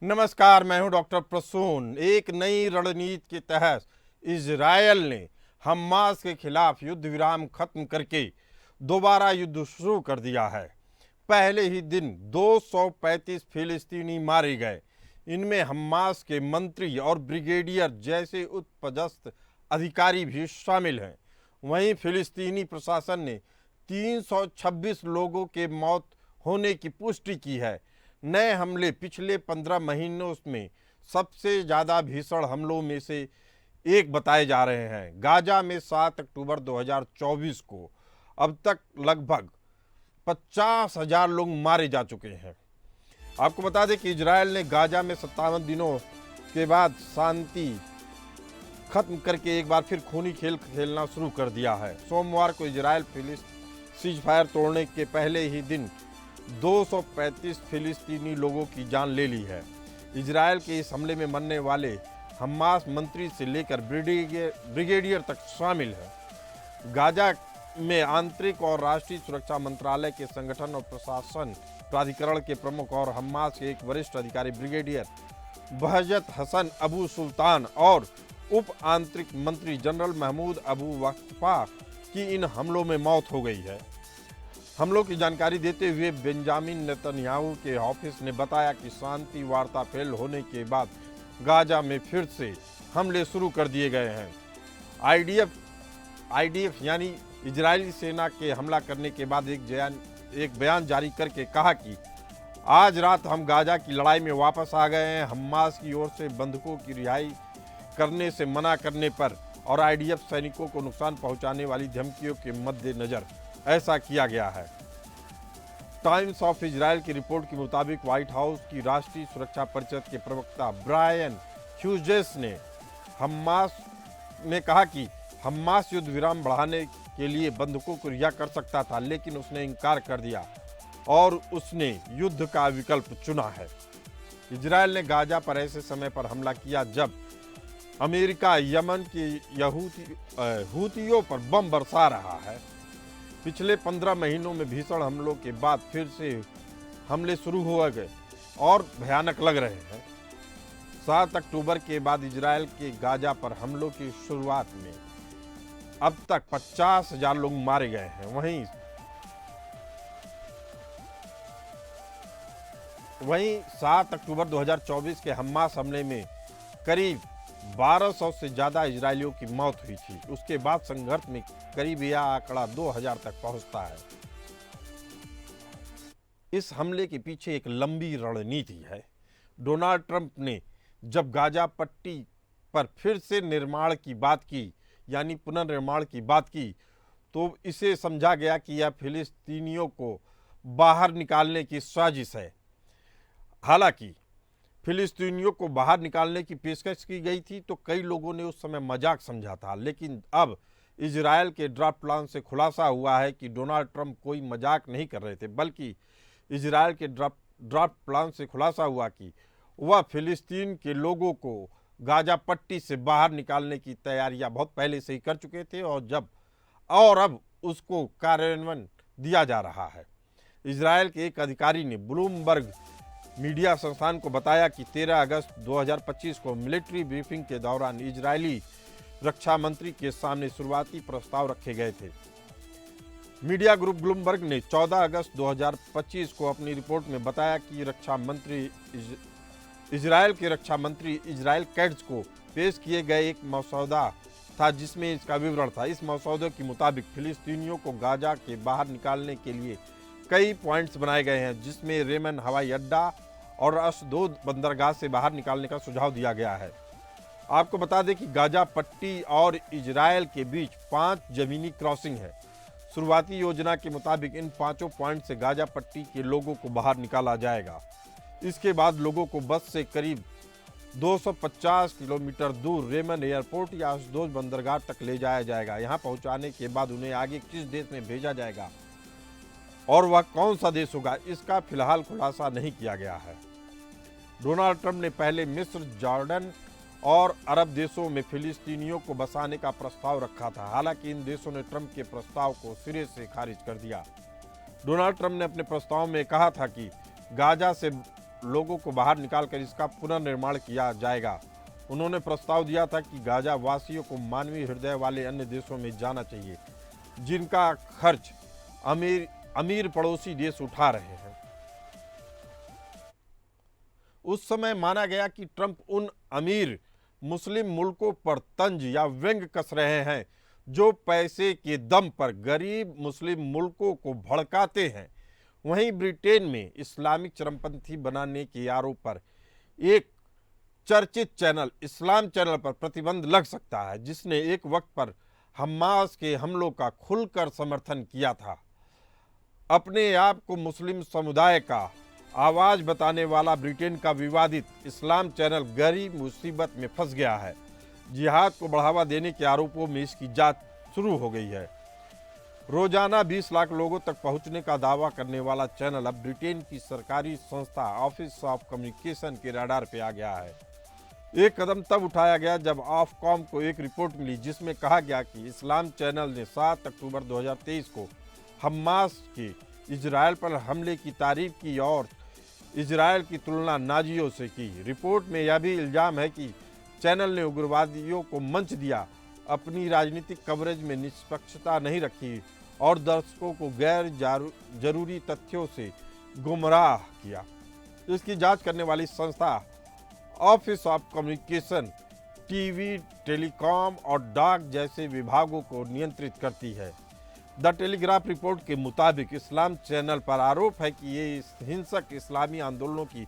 नमस्कार, मैं हूं डॉक्टर प्रसून। एक नई रणनीति के तहत इजरायल ने हमास के खिलाफ युद्ध विराम खत्म करके दोबारा युद्ध शुरू कर दिया है। पहले ही दिन 235 फिलिस्तीनी मारे गए। इनमें हमास के मंत्री और ब्रिगेडियर जैसे उच्चपदस्थ अधिकारी भी शामिल हैं। वहीं फिलिस्तीनी प्रशासन ने 326 लोगों के मौत होने की पुष्टि की है। नए हमले पिछले 15 महीनों में सबसे ज़्यादा भीषण हमलों में से एक बताए जा रहे हैं। गाजा में 7 अक्टूबर 2024 को अब तक लगभग 50,000 लोग मारे जा चुके हैं। आपको बता दें कि इजरायल ने गाजा में 57 दिनों के बाद शांति खत्म करके एक बार फिर खूनी खेल खेलना शुरू कर दिया है। सोमवार को इजरायल सीज फायर तोड़ने के पहले ही दिन 235 फिलिस्तीनी लोगों की जान ले ली है। इजरायल के इस हमले में मरने वाले हमास मंत्री से लेकर ब्रिगेडियर तक शामिल है। गाजा में आंतरिक और राष्ट्रीय सुरक्षा मंत्रालय के संगठन और प्रशासन प्राधिकरण के प्रमुख और हमास के एक वरिष्ठ अधिकारी ब्रिगेडियर बहजत हसन अबू सुल्तान और उप आंतरिक मंत्री जनरल महमूद अबू वक्फा की इन हमलों में मौत हो गई है। हमलों की जानकारी देते हुए बेंजामिन नेतन्याहू के ऑफिस ने बताया कि शांति वार्ता फेल होने के बाद गाजा में फिर से हमले शुरू कर दिए गए हैं। आईडीएफ यानी इजरायली सेना के हमला करने के बाद एक बयान जारी करके कहा कि आज रात हम गाजा की लड़ाई में वापस आ गए हैं। हमास की ओर से बंधकों की रिहाई करने से मना करने पर और आईडीएफ सैनिकों को नुकसान पहुंचाने वाली धमकियों के मद्देनजर ऐसा किया गया है। टाइम्स ऑफ इजरायल की रिपोर्ट के मुताबिक व्हाइट हाउस की राष्ट्रीय सुरक्षा परिषद के प्रवक्ता ब्रायन ह्यूजेस ने कहा कि हमास युद्ध विराम बढ़ाने के लिए बंधकों को रिहा कर सकता था, लेकिन उसने इनकार कर दिया और उसने युद्ध का विकल्प चुना है। इजरायल ने गाजा पर ऐसे समय पर हमला किया जब अमेरिका यमन के हूतियों पर बम बरसा रहा है। पिछले 15 महीनों में भीषण हमलों के बाद फिर से हमले शुरू हो गए और भयानक लग रहे हैं। 7 अक्टूबर के बाद इजरायल के गाजा पर हमलों की शुरुआत में अब तक 50,000 लोग मारे गए हैं। वहीं 7 अक्टूबर 2024 के हमास हमले में करीब 1200 से ज़्यादा इजरायलियों की मौत हुई थी। उसके बाद संघर्ष में करीब यह आंकड़ा 2000 तक पहुंचता है। इस हमले के पीछे एक लंबी रणनीति है। डोनाल्ड ट्रंप ने जब गाजा पट्टी पर फिर से निर्माण की बात की, यानी पुनर्निर्माण की बात की, तो इसे समझा गया कि यह फिलिस्तीनियों को बाहर निकालने की साजिश है। हालांकि फिलिस्तीनियों को बाहर निकालने की पेशकश की गई थी तो कई लोगों ने उस समय मजाक समझा था, लेकिन अब इजरायल के ड्राफ्ट प्लान से खुलासा हुआ है कि डोनाल्ड ट्रंप कोई मजाक नहीं कर रहे थे, बल्कि इजरायल के ड्राफ्ट प्लान से खुलासा हुआ कि वह फिलिस्तीन के लोगों को गाजा पट्टी से बाहर निकालने की तैयारियां बहुत पहले से ही कर चुके थे और अब उसको कार्यान्वयन दिया जा रहा है। इजरायल के एक अधिकारी ने ब्लूमबर्ग मीडिया संस्थान को बताया कि 13 अगस्त 2025 को मिलिट्री ब्रीफिंग के दौरान इजरायली रक्षा मंत्री के सामने शुरुआती प्रस्ताव रखे गए थे। मीडिया ग्रुप ब्लूमबर्ग ने 14 अगस्त 2025 को अपनी रिपोर्ट में बताया कि इजरायल के रक्षा मंत्री इजरायल कैट्स को पेश किए गए एक मसौदा था जिसमें इसका विवरण था। इस मसौदे के मुताबिक फिलिस्तीनियों को गाजा के बाहर निकालने के लिए कई पॉइंट्स बनाए गए हैं, जिसमें रेमन हवाई अड्डा और अशदोद बंदरगाह से बाहर निकालने का सुझाव दिया गया है। आपको बता दें कि गाजा पट्टी और इजरायल के बीच 5 जमीनी क्रॉसिंग है। शुरुआती योजना के मुताबिक इन 5 पॉइंट से गाजा पट्टी के लोगों को बाहर निकाला जाएगा। इसके बाद लोगों को बस से करीब 250 किलोमीटर दूर रेमन एयरपोर्ट या अशदोद बंदरगाह तक ले जाया जाएगा। यहाँ पहुँचाने के बाद उन्हें आगे किस देश में भेजा जाएगा और वह कौन सा देश होगा, इसका फिलहाल खुलासा नहीं किया गया है। डोनाल्ड ट्रंप ने पहले मिस्र, जॉर्डन और अरब देशों में फिलिस्तीनियों को बसाने का प्रस्ताव रखा था। हालांकि इन देशों ने ट्रंप के प्रस्ताव को सिरे से खारिज कर दिया। डोनाल्ड ट्रंप ने अपने प्रस्ताव में कहा था कि गाजा से लोगों को बाहर निकालकर इसका पुनर्निर्माण किया जाएगा। उन्होंने प्रस्ताव दिया था कि गाजा वासियों को मानवीय हृदय वाले अन्य देशों में जाना चाहिए, जिनका खर्च अमीर पड़ोसी देश उठा रहे हैं। उस समय माना गया कि ट्रंप उन अमीर मुस्लिम मुल्कों पर तंज या व्यंग कस रहे हैं जो पैसे के दम पर गरीब मुस्लिम मुल्कों को भड़काते हैं। वहीं ब्रिटेन में इस्लामिक चरमपंथी बनाने के आरोप पर एक चर्चित चैनल इस्लाम चैनल पर प्रतिबंध लग सकता है, जिसने एक वक्त पर हमास के हमलों का खुलकर समर्थन किया था। अपने आप को मुस्लिम समुदाय का आवाज बताने वाला ब्रिटेन का विवादित इस्लाम चैनल गहरी मुसीबत में फंस गया है। जिहाद को बढ़ावा देने के आरोपों में इसकी जांच शुरू हो गई है। रोजाना 20 लाख लोगों तक पहुंचने का दावा करने वाला चैनल अब ब्रिटेन की सरकारी संस्था ऑफिस ऑफ कम्युनिकेशन के रडार पे आ गया है। एक कदम तब उठाया गया जब ऑफकॉम को एक रिपोर्ट मिली, जिसमें कहा गया कि इस्लाम चैनल ने 7 अक्टूबर 2023 को हमास के इजराइल पर हमले की तारीफ की और इजराइल की तुलना नाजियों से की। रिपोर्ट में यह भी इल्जाम है कि चैनल ने उग्रवादियों को मंच दिया, अपनी राजनीतिक कवरेज में निष्पक्षता नहीं रखी और दर्शकों को गैर जरूरी तथ्यों से गुमराह किया। इसकी जांच करने वाली संस्था office of communication TV, telecom और डाक जैसे विभागों को नियंत्रित करती है। द टेलीग्राफ रिपोर्ट के मुताबिक इस्लाम चैनल पर आरोप है कि ये हिंसक इस्लामी आंदोलनों की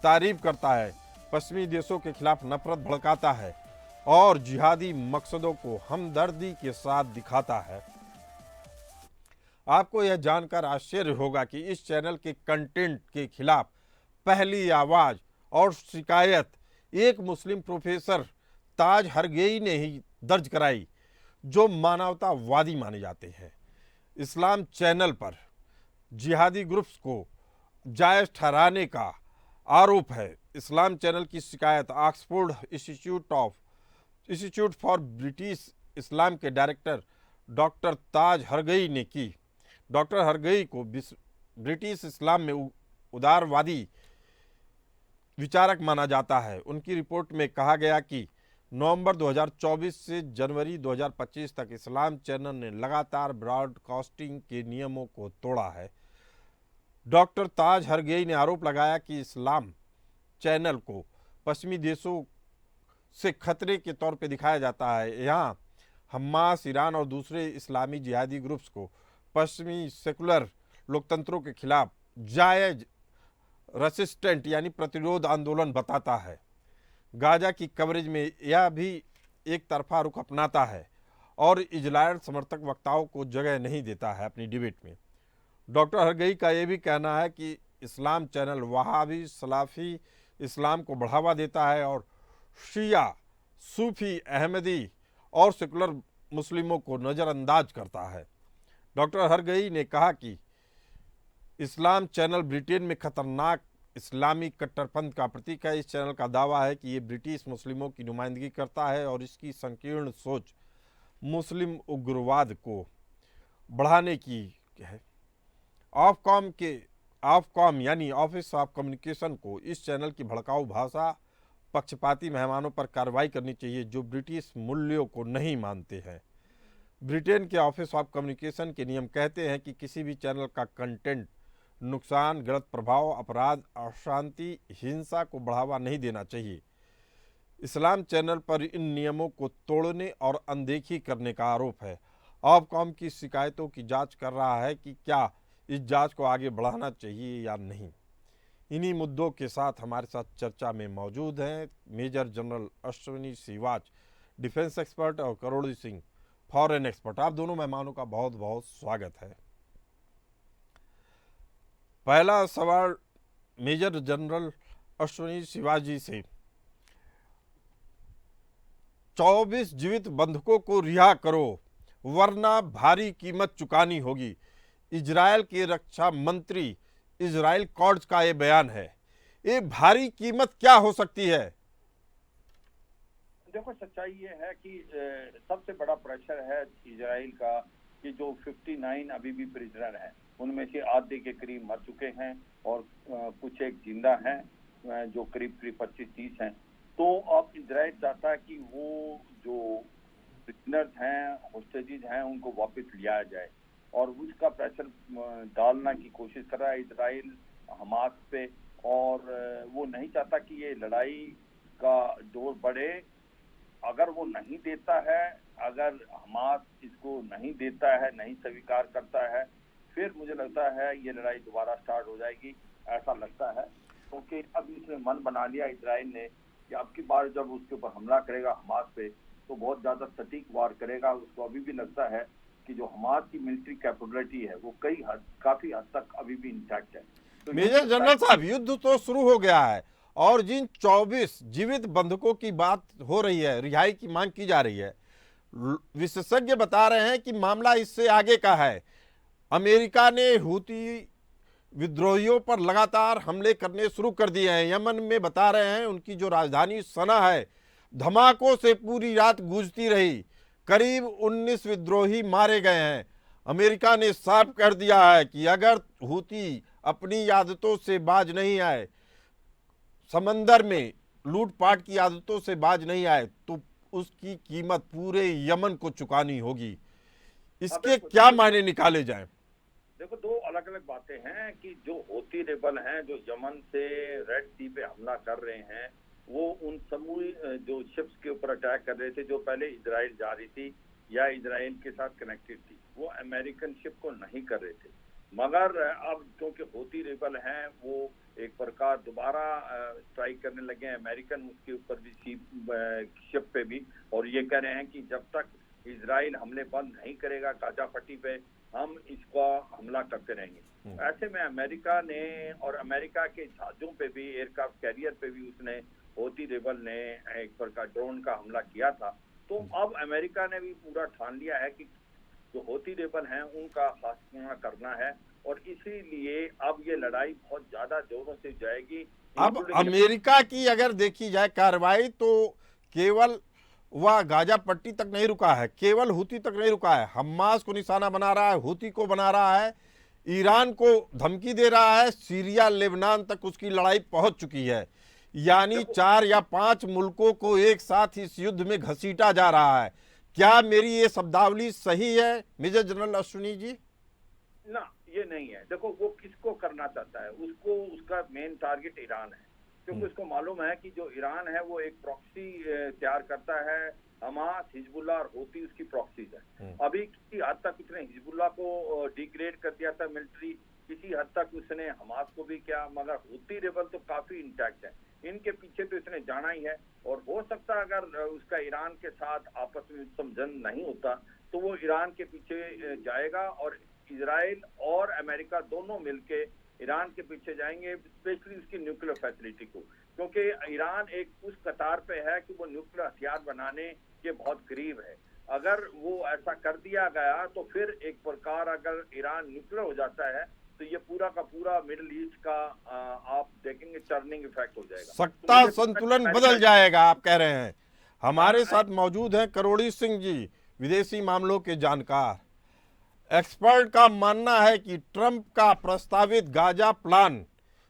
तारीफ करता है, पश्चिमी देशों के खिलाफ नफरत भड़काता है और जिहादी मकसदों को हमदर्दी के साथ दिखाता है। आपको यह जानकर आश्चर्य होगा कि इस चैनल के कंटेंट के खिलाफ पहली आवाज और शिकायत एक मुस्लिम प्रोफेसर ताज हरगेई ने ही दर्ज कराई, जो मानवतावादी माने जाते हैं। इस्लाम चैनल पर जिहादी ग्रुप्स को जायज ठहराने का आरोप है। इस्लाम चैनल की शिकायत ऑक्सफोर्ड इंस्टीट्यूट फॉर ब्रिटिश इस्लाम के डायरेक्टर डॉक्टर ताज हरगई ने की। डॉक्टर हरगई को ब्रिटिश इस्लाम में उदारवादी विचारक माना जाता है। उनकी रिपोर्ट में कहा गया कि नवंबर 2024 से जनवरी 2025 तक इस्लाम चैनल ने लगातार ब्रॉडकास्टिंग के नियमों को तोड़ा है। डॉक्टर ताज हरगई ने आरोप लगाया कि इस्लाम चैनल को पश्चिमी देशों से खतरे के तौर पर दिखाया जाता है। यहाँ हमास, ईरान और दूसरे इस्लामी जिहादी ग्रुप्स को पश्चिमी सेकुलर लोकतंत्रों के खिलाफ जायज रेसिस्टेंट यानी प्रतिरोध आंदोलन बताता है। गाजा की कवरेज में यह भी एक तरफा रुख अपनाता है और इजराइल समर्थक वक्ताओं को जगह नहीं देता है अपनी डिबेट में। डॉक्टर हरगई का यह भी कहना है कि इस्लाम चैनल वहाबी सलाफी इस्लाम को बढ़ावा देता है और शिया, सूफी, अहमदी और सेकुलर मुस्लिमों को नज़रअंदाज करता है। डॉक्टर हरगई ने कहा कि इस्लाम चैनल ब्रिटेन में खतरनाक इस्लामी कट्टरपंथ का प्रतीक है। इस चैनल का दावा है कि ये ब्रिटिश मुस्लिमों की नुमाइंदगी करता है और इसकी संकीर्ण सोच मुस्लिम उग्रवाद को बढ़ाने की है। ऑफकॉम यानी ऑफिस ऑफ कम्युनिकेशन को इस चैनल की भड़काऊ भाषा, पक्षपाती मेहमानों पर कार्रवाई करनी चाहिए जो ब्रिटिश मूल्यों को नहीं मानते हैं। ब्रिटेन के ऑफिस ऑफ कम्युनिकेशन के नियम कहते हैं कि किसी भी चैनल का कंटेंट नुकसान, गलत प्रभाव, अपराध, अशांति, हिंसा को बढ़ावा नहीं देना चाहिए। इस्लाम चैनल पर इन नियमों को तोड़ने और अनदेखी करने का आरोप है। ऑफकॉम की शिकायतों की जांच कर रहा है कि क्या इस जांच को आगे बढ़ाना चाहिए या नहीं। इन्हीं मुद्दों के साथ हमारे साथ चर्चा में मौजूद हैं मेजर जनरल अश्विनी श्रीवाच, डिफेंस एक्सपर्ट, और करोड़ी सिंह, फॉरेन एक्सपर्ट। आप दोनों मेहमानों का बहुत बहुत स्वागत है। पहला सवाल मेजर जनरल अश्विनी शिवाजी से, 24 जीवित बंधकों को रिहा करो वरना भारी कीमत चुकानी होगी। इजराइल के रक्षा मंत्री इजराइल कॉर्ड्स का यह बयान है। ये भारी कीमत क्या हो सकती है? देखो, सच्चाई ये है कि सबसे बड़ा प्रेशर है इजराइल का कि जो 59 अभी भी प्रिजनर हैं, उनमें से आधे के करीब मर चुके हैं और कुछ एक जिंदा हैं जो करीब करीब 25-30 हैं। तो अब इजराइल चाहता है कि वो जो प्रिजनर्स हैं, होस्टेजेस हैं, उनको वापस लिया जाए और उसका प्रेशर डालना की कोशिश कर रहा है इजराइल हमास पे। और वो नहीं चाहता कि ये लड़ाई का जोर बढ़े। अगर वो नहीं देता है, अगर हमास इसको नहीं देता है, नहीं स्वीकार करता है, फिर मुझे लगता है ये लड़ाई दोबारा स्टार्ट हो जाएगी, ऐसा लगता है। क्योंकि अब इसने मन बना लिया इजराइल ने कि अब की बार जब उसके ऊपर हमला करेगा हमास पे, तो बहुत ज्यादा सटीक वार करेगा। उसको अभी भी लगता है कि जो हमास की मिलिट्री कैपेबिलिटी है वो काफी हद तक अभी भी इंटैक्ट है। तो मेजर जनरल साहब, युद्ध तो शुरू हो गया है और जिन 24 जीवित बंधकों की बात हो रही है, रिहाई की मांग की जा रही है, विशेषज्ञ बता रहे हैं कि मामला इससे आगे का है। अमेरिका ने हूती विद्रोहियों पर लगातार हमले करने शुरू कर दिए हैं। यमन में बता रहे हैं उनकी जो राजधानी सना है, धमाकों से पूरी रात गूंजती रही। करीब 19 विद्रोही मारे गए हैं। अमेरिका ने साफ कर दिया है कि अगर हूती अपनी आदतों से बाज नहीं आए, समंदर में लूटपाट की आदतों से बाज नहीं आए, तो उसकी कीमत पूरे यमन को चुकानी होगी। इसके क्या मायने निकाले जाएं? देखो, दो अलग अलग बातें हैं कि जो हूती रेबल हैं जो यमन से रेड सी पे हमला कर रहे हैं, वो उन समूह जो शिप्स के ऊपर अटैक कर रहे थे जो पहले इजराइल जा रही थी या इजराइल के साथ कनेक्टेड थी, वो अमेरिकन शिप को नहीं कर रहे थे। मगर अब क्योंकि हूती रेबल हैं वो एक प्रकार दोबारा स्ट्राइक करने लगे हैं अमेरिकन उसके ऊपर भी शिप पे भी, और ये कह रहे हैं कि जब तक इजराइल हमले बंद नहीं करेगा गाजा पट्टी पे, हम इसका हमला करते रहेंगे। ऐसे में अमेरिका ने और अमेरिका के जहाजों पे भी, एयरक्राफ्ट कैरियर पे भी उसने हूती रेबल ने एक प्रकार ड्रोन का हमला किया था। तो अब अमेरिका ने भी पूरा ठान लिया है कि जो हूती रेबल हैं उनका खात्मा करना है, और इसीलिए अब ये लड़ाई बहुत ज्यादा जोरों से जाएगी। अब अमेरिका की अगर देखी जाए कार्रवाई, तो केवल वह गाजा पट्टी तक नहीं रुका है, केवल हूती तक नहीं रुका है, हमास को निशाना बना रहा है, हूती को बना रहा है, ईरान को धमकी दे रहा है, सीरिया लेबनान तक उसकी लड़ाई पहुंच चुकी है। यानी 4 या 5 मुल्कों को एक साथ इस युद्ध में घसीटा जा रहा है। क्या मेरी ये शब्दावली सही है मेजर जनरल अश्विनी जी? ना, ये नहीं है। देखो, वो किसको करना चाहता है, उसको उसका मेन टारगेट ईरान है, क्योंकि उसको मालूम है कि जो ईरान है वो एक प्रॉक्सी तैयार करता है। हमास, हिजबुल्लाह और हूती उसकी प्रॉक्सीज है। अभी किसी हद तक उसने हिजबुल्लाह को डिग्रेड कर दिया था मिलिट्री, किसी हद तक उसने हमास को भी किया, मगर हूती रेबल तो काफी इंटैक्ट है। इनके पीछे तो इसने जाना ही है, और हो सकता है अगर उसका ईरान के साथ आपस में समझन नहीं होता तो वो ईरान के पीछे जाएगा, और इजराइल और अमेरिका दोनों मिलके ईरान के पीछे जाएंगे, स्पेशली उसकी न्यूक्लियर फैसिलिटी को, क्योंकि ईरान एक उस कतार पे है कि वो न्यूक्लियर हथियार बनाने के बहुत करीब है। अगर वो ऐसा कर दिया गया तो फिर एक प्रकार अगर ईरान न्यूक्लियर हो जाता है तो ये पूरा का पूरा मिडिल ईस्ट का आप देखेंगे टर्निंग इफेक्ट हो जाएगा, सत्ता संतुलन बदल जाएगा, आप कह रहे हैं। हमारे साथ मौजूद हैं करोड़ी सिंह जी, विदेशी मामलों के जानकार। एक्सपर्ट का मानना है कि ट्रंप का प्रस्तावित गाजा प्लान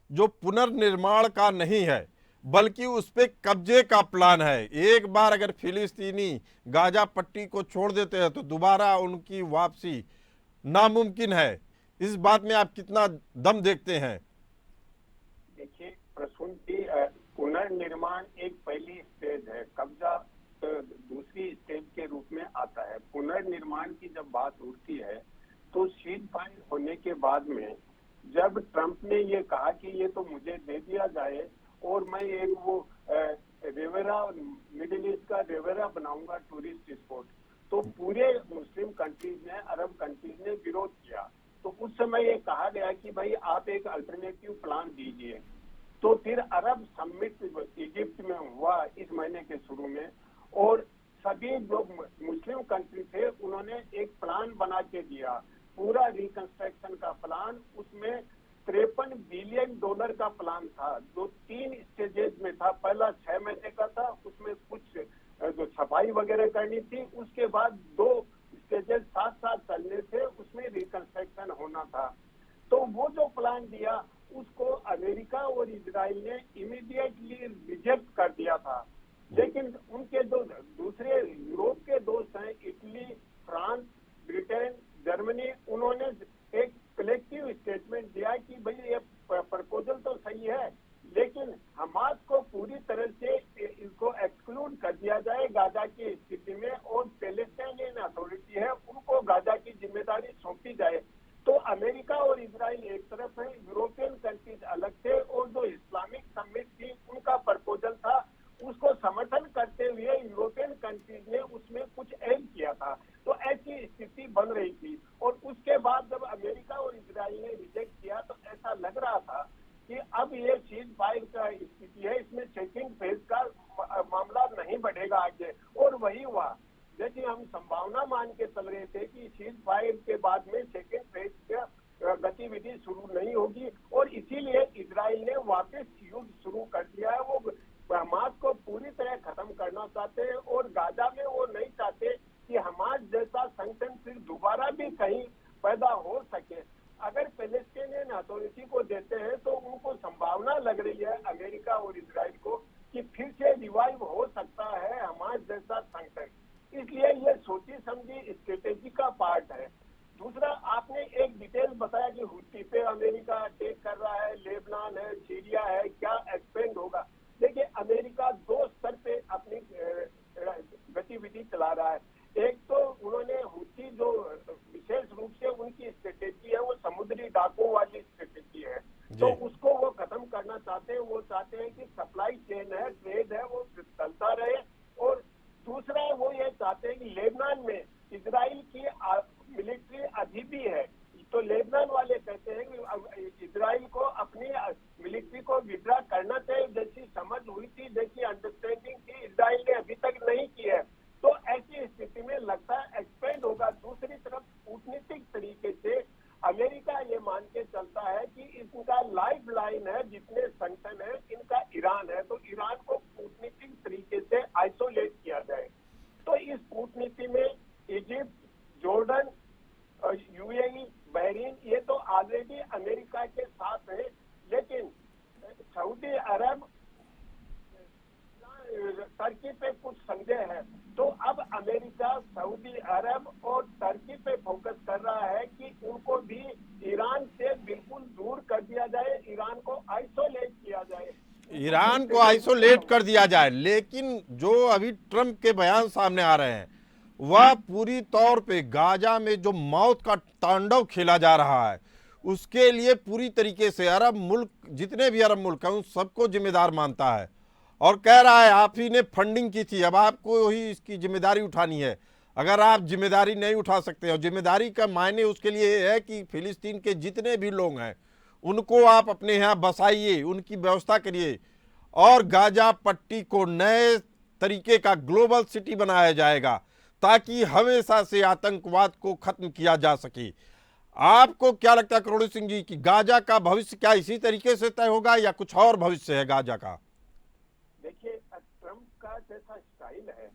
जो पुनर्निर्माण का नहीं है बल्कि उस पे कब्जे का प्लान है। एक बार अगर फिलिस्तीनी गाजा पट्टी को छोड़ देते हैं तो दोबारा उनकी वापसी नामुमकिन है। इस बात में आप कितना दम देखते हैं? देखिए प्रसून जी, पुनर्निर्माण एक पहली स्टेज है, कब्जा दूसरी स्टेज के रूप में आता है। पुनर्निर्माण की जब बात उठती है तो सीज फायर होने के बाद में जब ट्रंप ने ये कहा कि ये तो मुझे दे दिया जाए और मैं एक वो रिवेरा, मिडिल ईस्ट का रिवेरा बनाऊंगा टूरिस्ट स्पॉट, तो पूरे मुस्लिम कंट्रीज ने, अरब कंट्रीज ने विरोध किया। तो उस समय ये कहा गया कि भाई आप एक अल्टरनेटिव प्लान दीजिए। तो फिर अरब समिट इजिप्ट में हुआ इस महीने के शुरू में, और सभी जो मुस्लिम कंट्री थे उन्होंने एक प्लान बना के दिया, पूरा रिकंस्ट्रक्शन का प्लान। उसमें $53 बिलियन का प्लान था जो 3 स्टेजेस में था। पहला 6 महीने का था, उसमें कुछ जो सफाई वगैरह करनी थी, उसके बाद 2 स्टेजेस साथ साथ चलने थे, उसमें रिकंस्ट्रक्शन होना था। तो वो जो प्लान दिया उसको अमेरिका और इजराइल इजराइल ने इमीडिएटली रिजेक्ट कर दिया था। लेकिन उनके जो दूसरे यूरोप के दोस्त हैं, इटली, फ्रांस, ब्रिटेन, जर्मनी, उन्होंने एक कलेक्टिव स्टेटमेंट दिया कि भाई ये प्रपोजल तो सही है, लेकिन हमास को पूरी तरह से इसको एक्सक्लूड कर दिया जाए गाजा की स्थिति में, और पैलेस्टाइनियन अथॉरिटी है उनको गाजा की जिम्मेदारी सौंपी जाए। तो अमेरिका और इजराइल एक तरफ है, यूरोपियन कंट्रीज अलग थे, और जो इस्लामिक समिट थी उनका प्रपोजल था, उसको समर्थन करते हुए यूरोपियन कंट्रीज ने उसमें कुछ ऐड किया था। तो ऐसी स्थिति बन रही थी, और उसके बाद जब अमेरिका और इजराइल ने रिजेक्ट किया तो ऐसा लग रहा था कि अब ये सीज फायर का स्थिति है, इसमें सेकंड फेज का मामला नहीं बढ़ेगा आगे, और वही हुआ। जैसे हम संभावना मान के चल रहे थे कि सीज फायर के बाद में सेकंड फेज का गतिविधि शुरू नहीं होगी, और इसीलिए इजराइल ने वापस युद्ध शुरू कर दिया है। वो हमास को पूरी तरह खत्म करना चाहते हैं, और गाजा में वो नहीं चाहते कि हमास जैसा संगठन फिर दोबारा भी कहीं पैदा हो सके। अगर पैलेस्टीनियन अथॉरिटी को देते हैं तो उनको संभावना लग रही है अमेरिका और इजराइल को कि फिर से रिवाइव हो सकता है हमास जैसा संगठन। इसलिए ये सोची समझी स्ट्रेटेजी का पार्ट है। दूसरा, आपने एक डिटेल बताया कि हुती पे अमेरिका अटैक कर रहा है, लेबनान है, सीरिया है, क्या एक्सपेंड होगा। देखिए, अमेरिका दो स्तर पे अपनी गतिविधि चला रहा है। एक तो उन्होंने हुती जो विशेष रूप से उनकी स्ट्रेटेजी है वो समुद्री डाकों वाली स्ट्रेटेजी है, तो उसको वो खत्म करना चाहते हैं। वो चाहते हैं कि सप्लाई चेन है, ट्रेड है, वो चलता रहे। और दूसरा, वो ये चाहते हैं कि लेबनान में इजराइल की मिलिट्री अभी भी है, तो लेबनान वाले कहते हैं कि इजराइल को अपनी मिलिट्री को विड्रा करना चाहिए। जैसी समझ हुई थी, जैसी अंडरस्टैंडिंग थी, इजराइल ने अभी तक नहीं की है। तो ऐसी स्थिति में लगता है एक्सपेंड होगा। दूसरी तरफ कूटनीतिक तरीके से अमेरिका ये मान के चलता है कि इनका लाइफ लाइन है, जितने संगठन है इनका ईरान है, तो ईरान को कूटनीतिक तरीके से आइसोलेट किया जाए। तो इस कूटनीति में इजिप्ट, जॉर्डन, यूएई, बहरीन, ये तो ऑलरेडी अमेरिका के साथ है, लेकिन सऊदी अरब, टर्की पे कुछ संदेह है। तो अब अमेरिका सऊदी अरब और टर्की पे फोकस कर रहा है कि उनको भी ईरान से बिल्कुल दूर कर दिया जाए, ईरान को आइसोलेट किया जाए, ईरान को आइसोलेट कर दिया जाए। लेकिन जो अभी ट्रंप के बयान सामने आ रहे हैं वह पूरी तौर पे गाजा में जो मौत का तांडव खेला जा रहा है उसके लिए पूरी तरीके से अरब मुल्क, जितने भी अरब मुल्क हैं उन सबको जिम्मेदार मानता है, और कह रहा है आप ही ने फंडिंग की थी, अब आपको ही इसकी जिम्मेदारी उठानी है। अगर आप जिम्मेदारी नहीं उठा सकते, और जिम्मेदारी का मायने उसके लिए है कि फिलिस्तीन के जितने भी लोग हैं उनको आप अपने यहाँ बसाइए, उनकी व्यवस्था करिए, और गाजा पट्टी को नए तरीके का ग्लोबल सिटी बनाया जाएगा ताकि हमेशा से आतंकवाद को खत्म किया जा सके। आपको क्या लगता है करोड़ी सिंह जी कि गाजा का भविष्य क्या इसी तरीके से तय होगा या कुछ और भविष्य है गाजा का? देखिए, ट्रंप का जैसा स्टाइल है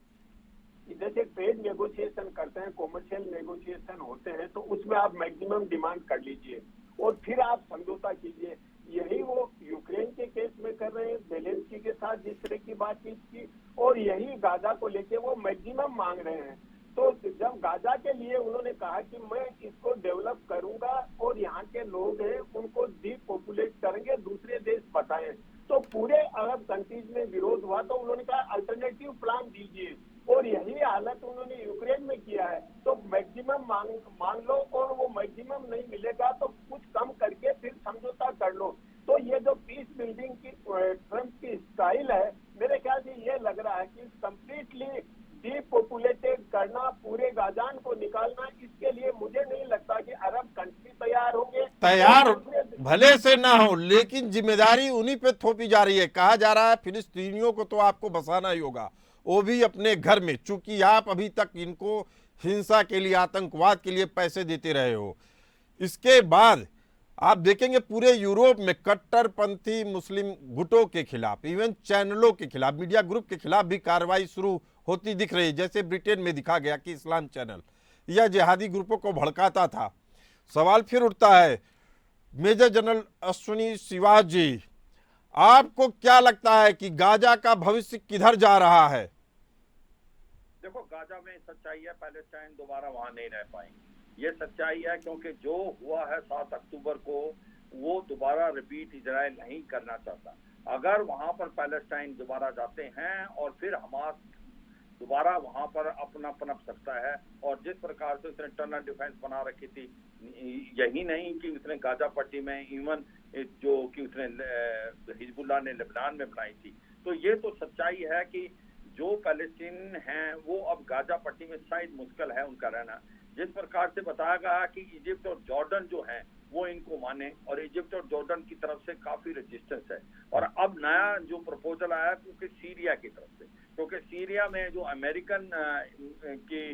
कि जैसे ट्रेड नेगोशिएशन करते हैं, कॉमर्शियल नेगोशिएशन होते हैं, तो उसमें आप मैक्सिमम डिमांड कर लीजिए और फिर आप समझौता कीजिए। यही वो यूक्रेन के केस में कर रहे हैं, जेलेंस्की के साथ जिस तरह की बातचीत की, और यही गाजा को लेके वो मैक्सिमम मांग रहे हैं। तो जब गाजा के लिए उन्होंने कहा कि मैं इसको डेवलप करूंगा और यहाँ के लोग हैं उनको डीपॉपुलेट करेंगे, दूसरे देश बताएं, तो पूरे अरब कंट्रीज में विरोध हुआ। तो उन्होंने कहा अल्टरनेटिव प्लान दीजिए, और यही हालत उन्होंने यूक्रेन में किया है। तो मैक्सिमम मांग लो, और वो मैक्सिमम नहीं मिलेगा तो कुछ कम करके फिर समझौता कर लो। तो ये जो पीस बिल्डिंग की ट्रंप की स्टाइल है, मेरे ख्याल से ये लग रहा है कि कंप्लीटली डीपॉपुलेटेड करना, पूरे गाजान को निकालना, इसके लिए मुझे नहीं लगता कि अरब कंट्री तैयार होंगे। तैयार भले से ना हो, लेकिन जिम्मेदारी उन्हीं पे थोपी जा रही है। कहा जा रहा है फिलिस्तीनियों को तो आपको बसाना ही होगा, वो भी अपने घर में, चूंकि आप अभी तक इनको हिंसा के लिए, आतंकवाद के लिए पैसे देते रहे हो। इसके बाद आप देखेंगे पूरे यूरोप में कट्टरपंथी मुस्लिम गुटों के खिलाफ, इवन चैनलों के खिलाफ, मीडिया ग्रुप के खिलाफ भी कार्रवाई शुरू होती दिख रही है। जैसे ब्रिटेन में दिखा गया कि इस्लाम चैनल या जिहादी ग्रुपों को भड़काता था। सवाल फिर उठता है, मेजर जनरल अश्विनी शिवाजी, आपको क्या लगता है कि गाजा का भविष्य किधर जा रहा है? देखो, गाजा में सच्चाई है, पैलेस्टाइन दोबारा वहां नहीं रह पाएंगे, ये सच्चाई है, क्योंकि जो हुआ है 7 अक्टूबर को वो दोबारा रिपीट इजराइल नहीं करना चाहता। अगर वहां पर पैलेस्टाइन दोबारा जाते हैं और फिर हमास दोबारा वहां पर अपना पनप सकता है, और जिस प्रकार से उसने टनल डिफेंस बना रखी थी, यही नहीं कि उसने गाजा पट्टी में, इवन जो कि उसने हिजबुल्लाह ने लेबनान में बनाई थी, तो ये तो सच्चाई है कि जो पैलेस्टीन हैं वो अब गाजा पट्टी में शायद मुश्किल है उनका रहना। जिस प्रकार से बताया गया कि इजिप्ट और जॉर्डन जो हैं वो इनको माने, और इजिप्ट और जॉर्डन की तरफ से काफी रेजिस्टेंस है। और अब नया जो प्रपोजल आया क्योंकि सीरिया की तरफ से, क्योंकि सीरिया में जो अमेरिकन की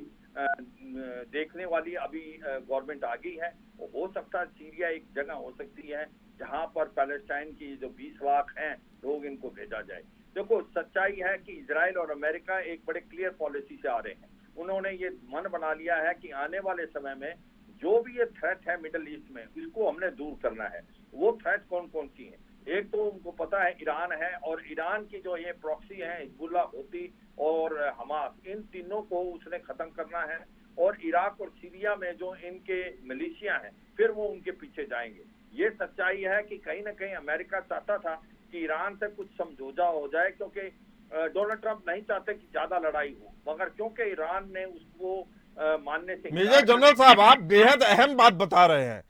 देखने वाली अभी गवर्नमेंट आ गई है, वो हो सकता है सीरिया एक जगह हो सकती है जहां पर पैलेस्टाइन की जो 20 लाख हैं लोग, इनको भेजा जाए। देखो, सच्चाई है कि इजराइल और अमेरिका एक बड़े क्लियर पॉलिसी से आ रहे हैं। उन्होंने ये मन बना लिया है कि आने वाले समय में जो भी ये थ्रेट है मिडिल ईस्ट में, इसको हमने दूर करना है। वो थ्रेट कौन कौन सी हैं? एक तो उनको पता है ईरान है, और ईरान की जो ये प्रॉक्सी है हिजबुल्लाह, हूती और हमास, इन तीनों को उसने खत्म करना है। और इराक और सीरिया में जो इनके मिलिशिया हैं, फिर वो उनके पीछे जाएंगे। ये सच्चाई है कि कहीं ना कहीं अमेरिका चाहता था कि ईरान से कुछ समझौता हो जाए, क्योंकि डोनाल्ड ट्रंप नहीं चाहते कि ज्यादा लड़ाई हो, मगर क्योंकि ईरान ने उसको मानने से मेजर जनरल साहब, आप बेहद अहम बात बता रहे हैं,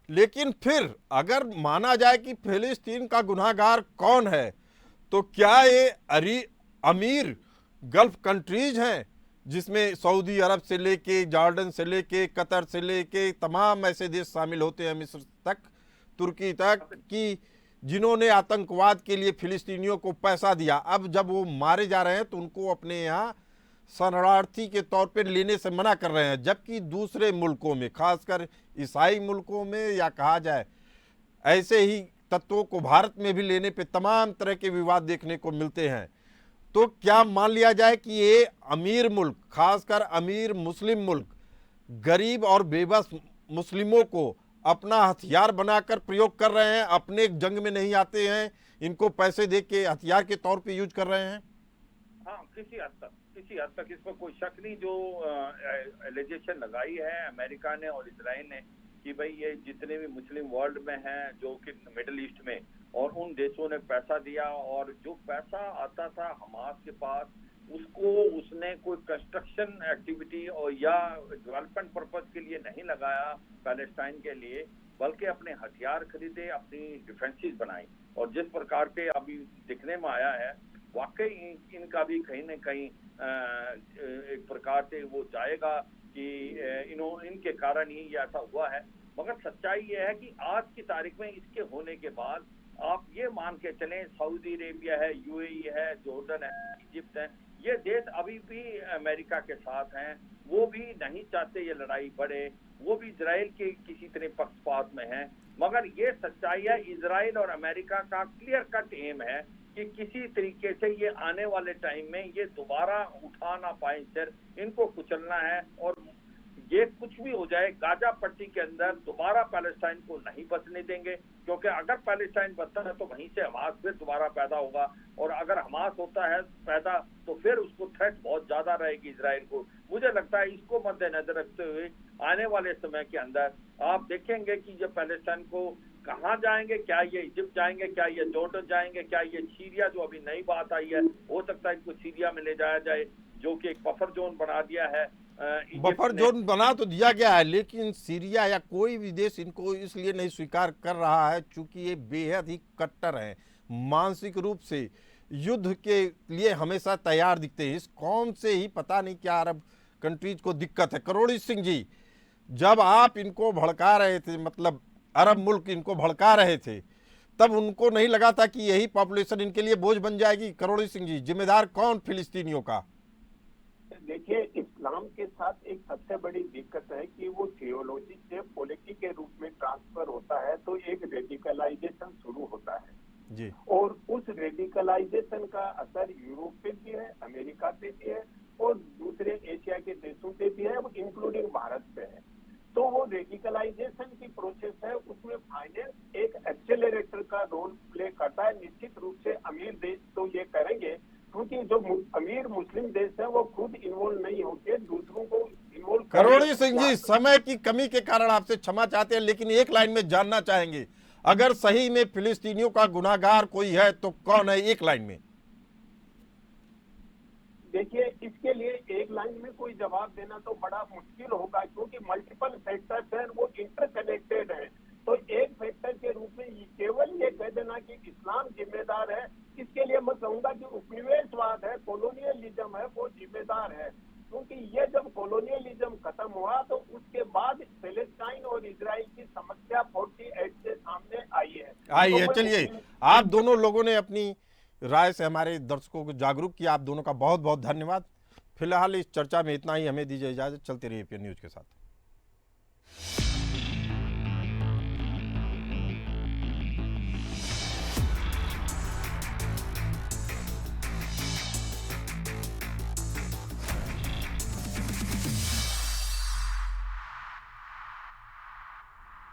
लेकिन फिर अगर माना जाए कि फिलिस्तीन का गुनाहगार कौन है, तो क्या ये अमीर गल्फ कंट्रीज हैं, जिसमें सऊदी अरब से लेके, जॉर्डन से लेके, कतर से लेके तमाम ऐसे देश शामिल होते हैं, मिस्र तक, तुर्की तक, कि जिन्होंने आतंकवाद के लिए फिलिस्तीनियों को पैसा दिया। अब जब वो मारे जा रहे हैं तो उनको अपने यहाँ शरणार्थी के तौर पर लेने से मना कर रहे हैं, जबकि दूसरे मुल्कों में, खासकर ईसाई मुल्कों में, या कहा जाए ऐसे ही तत्वों को भारत में भी लेने पे तमाम तरह के विवाद देखने को मिलते हैं। तो क्या मान लिया जाए कि ये अमीर मुल्क, खासकर अमीर मुस्लिम मुल्क, गरीब और बेबस मुस्लिमों को अपना हथियार बनाकर प्रयोग कर रहे हैं, अपने जंग में नहीं आते हैं, इनको पैसे दे के हथियार के तौर पे यूज कर रहे हैं? हाँ, किसी हद तक इसमें कोई शक नहीं। जो एलिगेशन लगाई है अमेरिका ने और इजराइल ने कि भाई ये जितने भी मुस्लिम वर्ल्ड में हैं, जो कि मिडिल ईस्ट में, और उन देशों ने पैसा दिया, और जो पैसा आता था हमास के पास, उसको उसने कोई कंस्ट्रक्शन एक्टिविटी और या डेवलपमेंट पर्पज के लिए नहीं लगाया पैलेस्टाइन के लिए, बल्कि अपने हथियार खरीदे, अपनी डिफेंसेस बनाई। और जिस प्रकार के अभी दिखने में आया है, वाकई इनका भी कहीं न कहीं एक प्रकार से वो जाएगा कि इनके कारण ही ये ऐसा हुआ है। मगर सच्चाई ये है कि आज की तारीख में इसके होने के बाद आप ये मान के चलें, सऊदी अरेबिया है, यूएई है, जॉर्डन है, इजिप्ट है, ये देश अभी भी अमेरिका के साथ हैं। वो भी नहीं चाहते ये लड़ाई बढ़े, वो भी इजराइल के किसी तरह पक्षपात में है। मगर ये सच्चाई है, इजराइल और अमेरिका का क्लियर कट एम है कि किसी तरीके से ये आने वाले टाइम में ये दोबारा उठा ना पाए सिर, इनको कुचलना है। और ये कुछ भी हो जाए, गाजा पट्टी के अंदर दोबारा पैलेस्टाइन को नहीं बचने देंगे, क्योंकि अगर पैलेस्टाइन बचता है तो वहीं से हमास फिर दोबारा पैदा होगा, और अगर हमास होता है पैदा तो फिर उसको थ्रेट बहुत ज्यादा रहेगी इजराइल को। मुझे लगता है इसको मद्देनजर रखते हुए आने वाले समय के अंदर आप देखेंगे कि जब पैलेस्टाइन को कहाँ जाएंगे, क्या ये इजिप्ट जाएंगे, क्या ये जॉर्डन जाएंगे, क्या ये सीरिया, जो अभी नई बात आई है, हो सकता है इनको सीरिया में ले जाया जाए, जो कि एक बफर जोन बना दिया है। बफर जोन बना तो दिया गया है, लेकिन सीरिया या कोई भी देश इनको इसलिए नहीं स्वीकार कर रहा है क्योंकि ये बेहद ही कट्टर हैं, मानसिक रूप से युद्ध के लिए हमेशा तैयार दिखते हैं। इस कौम से ही पता नहीं क्या अरब कंट्रीज को दिक्कत है। करोड़ी सिंह जी, जब आप इनको भड़का रहे थे, मतलब अरब मुल्क इनको भड़का रहे थे, तब उनको नहीं लगा था कि यही पॉपुलेशन इनके लिए बोझ बन जाएगी? करोड़ी सिंह जी, जिम्मेदार कौन फिलिस्तीनियों का? देखिए, इस्लाम के साथ एक सबसे बड़ी दिक्कत है कि वो थियोलॉजी से पॉलिटी के रूप में ट्रांसफर होता है, तो एक रेडिकलाइजेशन शुरू होता है जी। और उस रेडिकलाइजेशन का असर यूरोप पे भी है, अमेरिका पे भी है, और दूसरे एशिया के देशों पे भी है, इंक्लूडिंग भारत पे है। तो वो रेडिकलाइजेशन की प्रोसेस है, उसमें फाइनेंस एक एक्सेलरेटर का रोल प्ले करता है। निश्चित रूप से अमीर देश तो ये करेंगे, क्योंकि जो अमीर मुस्लिम देश है वो खुद इन्वॉल्व नहीं होते, दूसरों को इन्वॉल्व। करोड़ी सिंह जी, समय की कमी के कारण आपसे क्षमा चाहते हैं, लेकिन एक लाइन में जानना चाहेंगे, अगर सही में फिलिस्तीनियों का गुनाहगार कोई है तो कौन है, एक लाइन में? देखिए, इसके लिए एक लाइन में कोई जवाब देना तो बड़ा मुश्किल होगा, क्योंकि मल्टीपल फैक्टर्स हैं, वो इंटरकनेक्टेड हैं। तो एक फैक्टर के रूप में केवल ये कह देना कि इस्लाम जिम्मेदार है, इसके लिए मैं कहूंगा कि उपनिवेशवाद है, कॉलोनियलिज्म है, वो जिम्मेदार है। क्योंकि ये जब कॉलोनियलिज्म खत्म हुआ तो उसके बाद पैलेस्टाइन और इजराइल की समस्या 48 से सामने आई है। चलिए, आप दोनों लोगों ने अपनी राय से हमारे दर्शकों को जागरूक किया, आप दोनों का बहुत बहुत धन्यवाद। फिलहाल इस चर्चा में इतना ही, हमें दीजिए इजाजत, चलते रहिए एपीएन न्यूज के साथ।